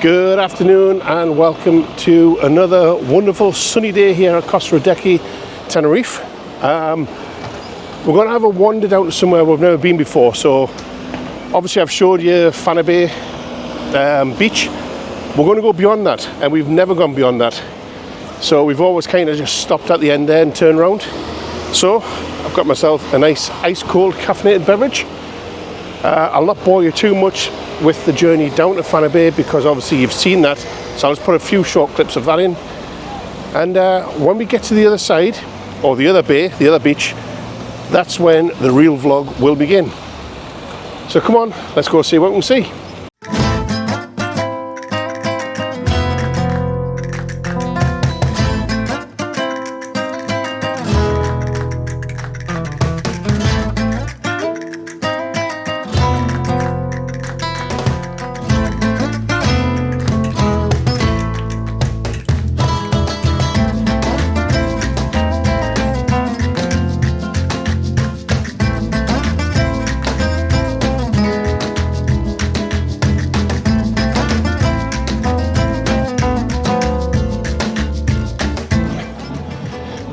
Good afternoon and welcome to another wonderful sunny day here at Costa Adeje, Tenerife. We're going to have a wander down to somewhere we've never been before. So obviously I've showed you Fanny Bay beach. We're going to go beyond that, and we've never gone beyond that. So we've always kind of just stopped at the end there and turned around. So I've got myself a nice ice cold caffeinated beverage. I'll not bore you too much with the journey down to Fanny Bay because obviously you've seen that, so I'll just put a few short clips of that in, and when we get to the other side, or the other bay, the other beach, that's when the real vlog will begin. So come on, let's go see what we can see.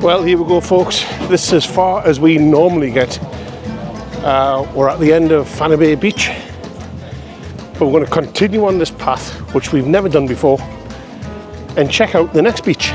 Well, here we go, folks. This is as far as we normally get. We're at the end of Fanny Bay Beach, but we're going to continue on this path, which we've never done before, and check out the next beach.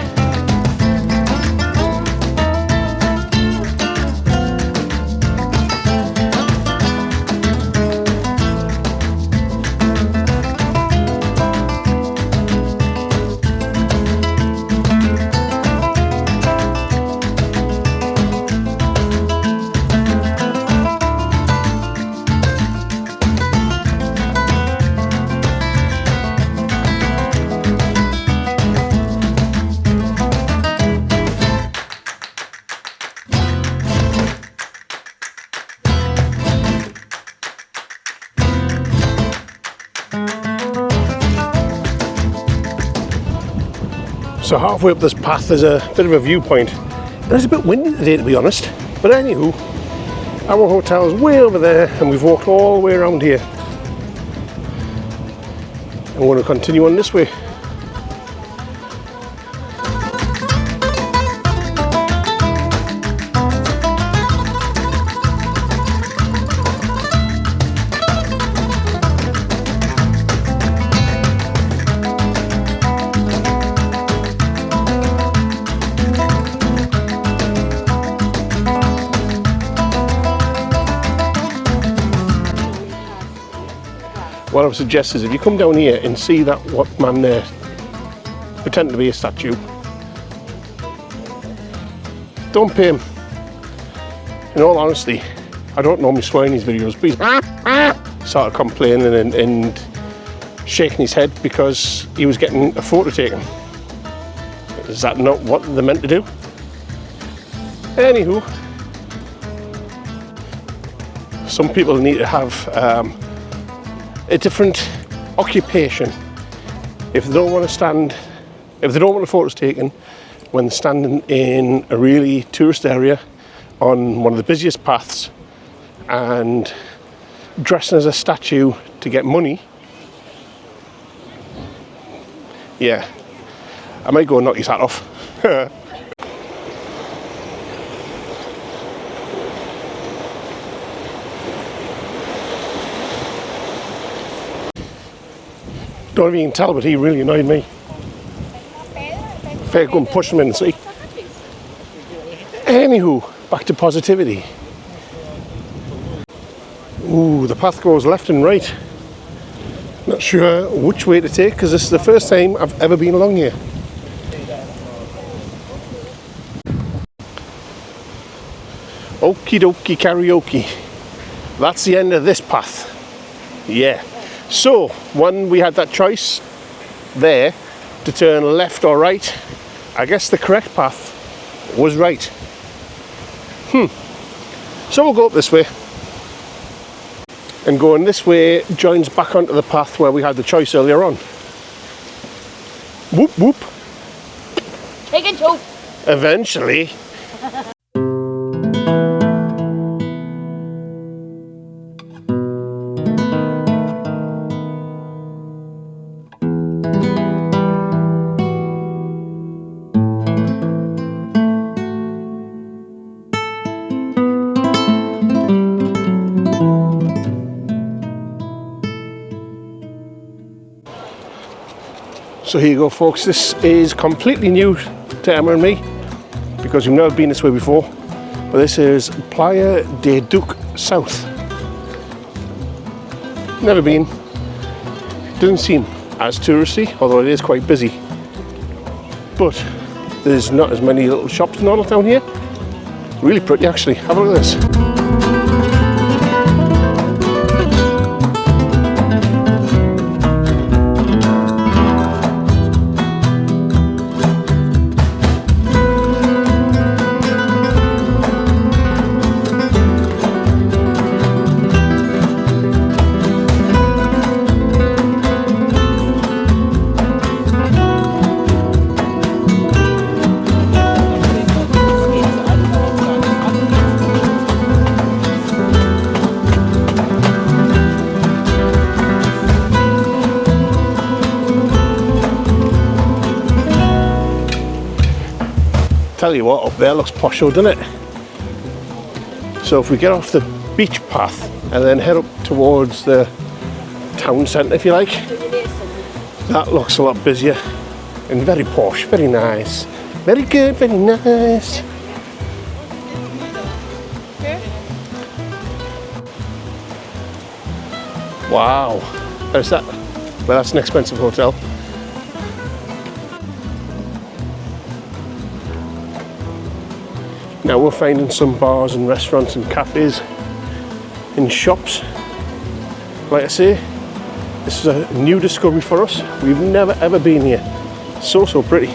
So halfway up this path there's a bit of a viewpoint. It's a bit windy today, to be honest, but anywho, our hotel's way over there and we've walked all the way around here. And we're going to continue on this way. What I would suggest is if you come down here and see that what man there pretending to be a statue, don't pay him. In all honesty, I don't normally swear in these videos, but he started complaining and shaking his head because he was getting a photo taken. Is that not what they're meant to do? Anywho, some people need to have a different occupation if they don't want to stand, if they don't want the photos taken when they're standing in a really tourist area on one of the busiest paths and dressing as a statue to get money. Yeah, I might go and knock his hat off. Don't know if you can tell, but he really annoyed me. Fair go and push him in and see. Anywho, back to positivity. Ooh, the path goes left and right. Not sure which way to take because this is the first time I've ever been along here. Okie dokie karaoke. That's the end of this path. Yeah. So, when we had that choice there to turn left or right, I guess the correct path was right. So we'll go up this way. And going this way joins back onto the path where we had the choice earlier on. Whoop whoop. Chicken soup. Eventually. So here you go, folks. This is completely new to Emma and me because we've never been this way before. But this is Playa de Duque South. Never been. Doesn't seem as touristy, although it is quite busy. But there's not as many little shops and all down here. Really pretty, actually. Have a look at this. Tell you what, up there looks posh, doesn't it? So if we get off the beach path and then head up towards the town centre, if you like, that looks a lot busier and very posh, very nice. Very good, very nice. Wow, where's that? Well, that's an expensive hotel. Now we're finding some bars and restaurants and cafes and shops. Like I say, this is a new discovery for us. We've never ever been here. So pretty.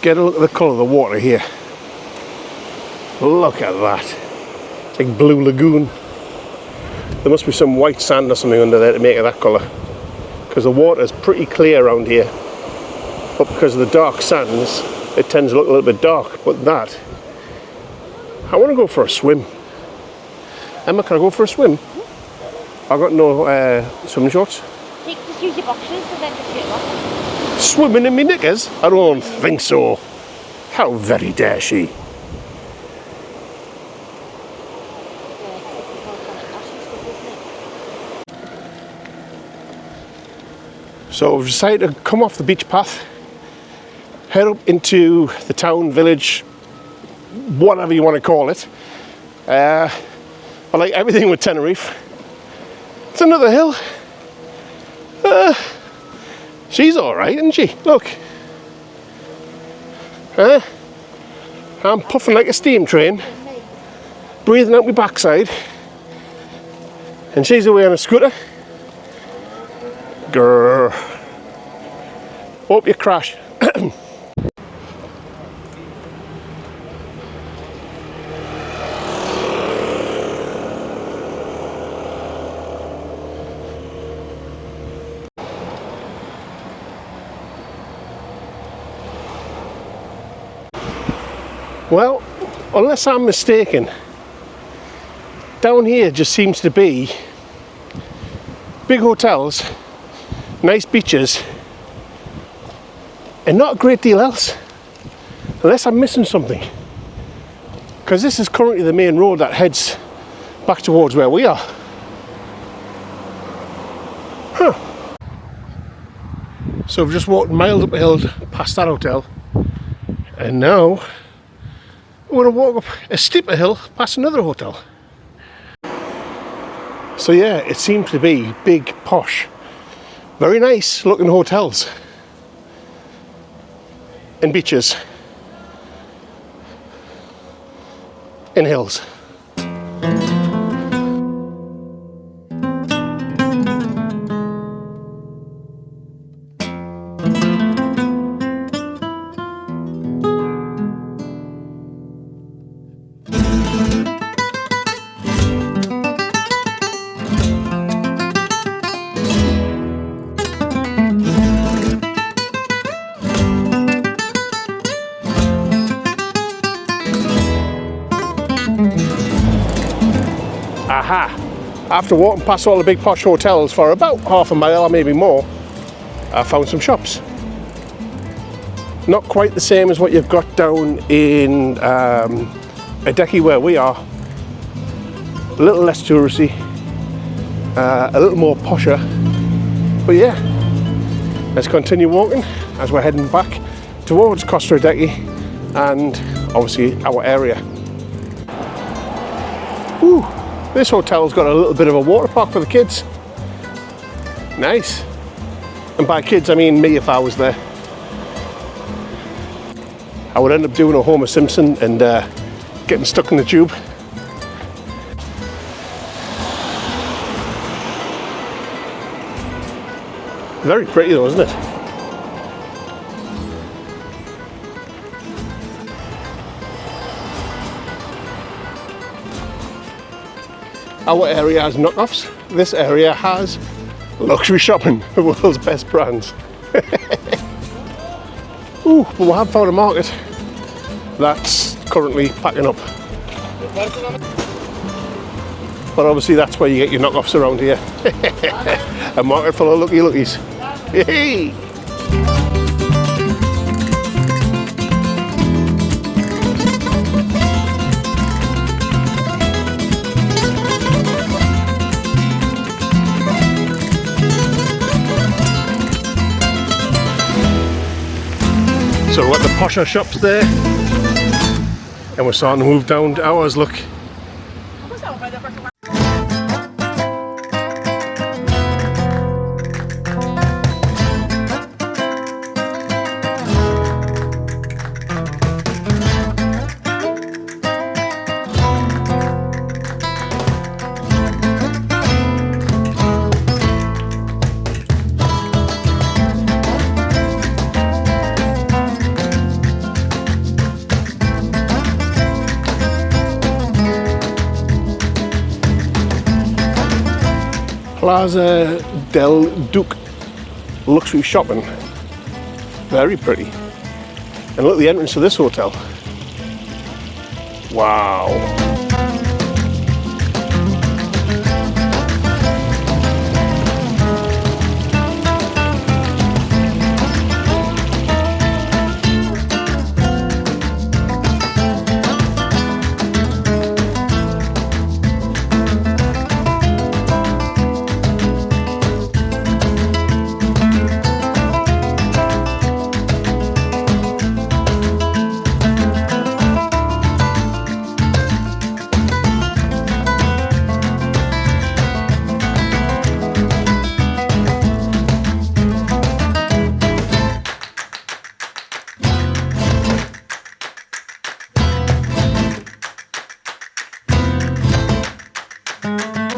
Get a look at the colour of the water here. Look at that. It's like blue lagoon. There must be some white sand or something under there to make it that colour. Because the water is pretty clear around here. But because of the dark sands, it tends to look a little bit dark. But that, I want to go for a swim. Emma, can I go for a swim? I've got no swimming shorts. Just use your boxers and then just get them off. Swimming in me knickers? I don't think so. How very dare she? So we've decided to come off the beach path, head up into the town, village, whatever you want to call it. But like everything with Tenerife, it's another hill. She's alright, isn't she? Look. I'm puffing like a steam train, breathing out my backside, and she's away on a scooter. Grrr. Hope you crash. Well, unless I'm mistaken, down here just seems to be big hotels, nice beaches, and not a great deal else. Unless I'm missing something. Because this is currently the main road that heads back towards where we are. Huh. So we've just walked miles up a hill past that hotel, and now we're going to walk up a steeper hill past another hotel. So yeah, it seems to be big, posh, very nice looking hotels and beaches and hills. Aha! After walking past all the big posh hotels for about half a mile or maybe more, I found some shops. Not quite the same as what you've got down in Adeje where we are. A little less touristy, a little more posher. But yeah, let's continue walking as we're heading back towards Costa Adeje and obviously our area. Ooh, this hotel's got a little bit of a water park for the kids. Nice. And by kids I mean me if I was there. I would end up doing a Homer Simpson and getting stuck in the tube. Very pretty though, isn't it? Our area has knockoffs. This area has luxury shopping, the world's best brands. Ooh, but we have found a market that's currently packing up. But obviously that's where you get your knockoffs around here. A market full of looky-lookies. Hey! So we've got the posher shops there, and we're starting to move down to ours, look. Plaza del Duque luxury shopping. Very pretty. And look at the entrance to this hotel. Wow.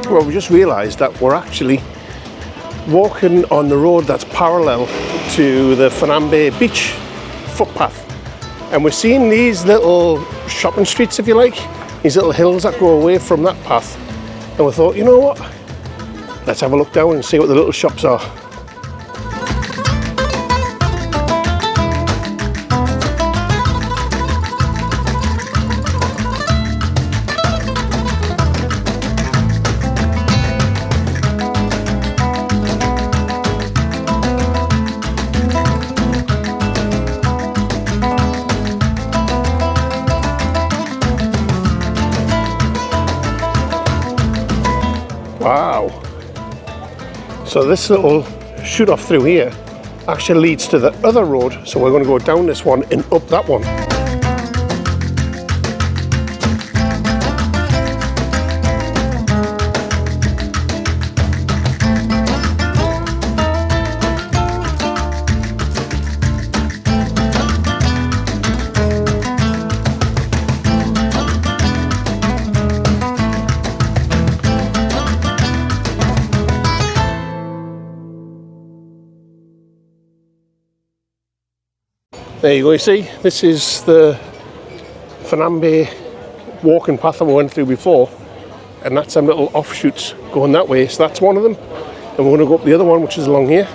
Well, we just realised that we're actually walking on the road that's parallel to the Fanambe beach footpath, and we're seeing these little shopping streets, if you like, these little hills that go away from that path, and we thought, you know what, let's have a look down and see what the little shops are. Wow. So this little shoot off through here actually leads to the other road. So we're going to go down this one and up that one. There you go, you see, this is the Fanambe walking path that we went through before, and that's some little offshoots going that way, so that's one of them. And we're going to go up the other one, which is along here,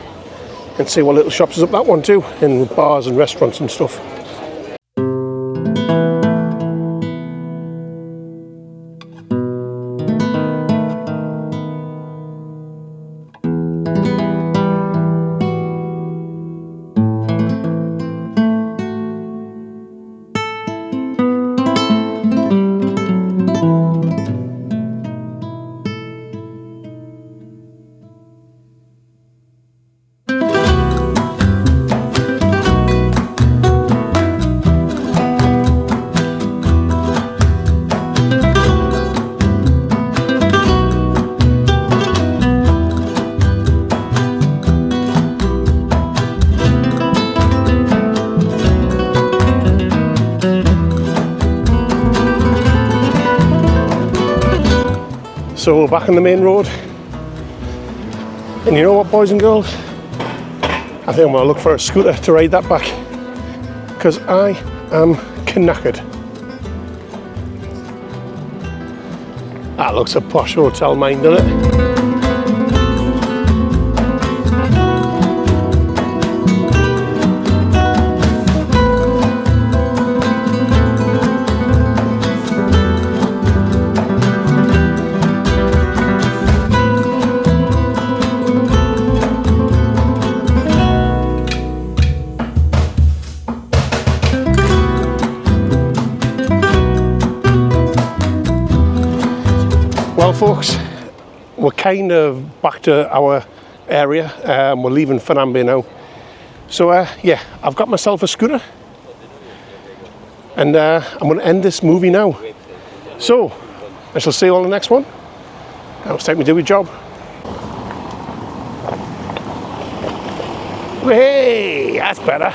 and see what little shops is up that one too, and bars and restaurants and stuff. So we're back on the main road. And you know what, boys and girls? I think I'm gonna look for a scooter to ride that back, because I am knackered. That looks a posh hotel, mind, doesn't it? Well, folks, we're kind of back to our area. We're leaving Fernambe now. So, yeah, I've got myself a scooter. And I'm going to end this movie now. So, I shall see you all in the next one. Now it's time to do your job. Hey, that's better.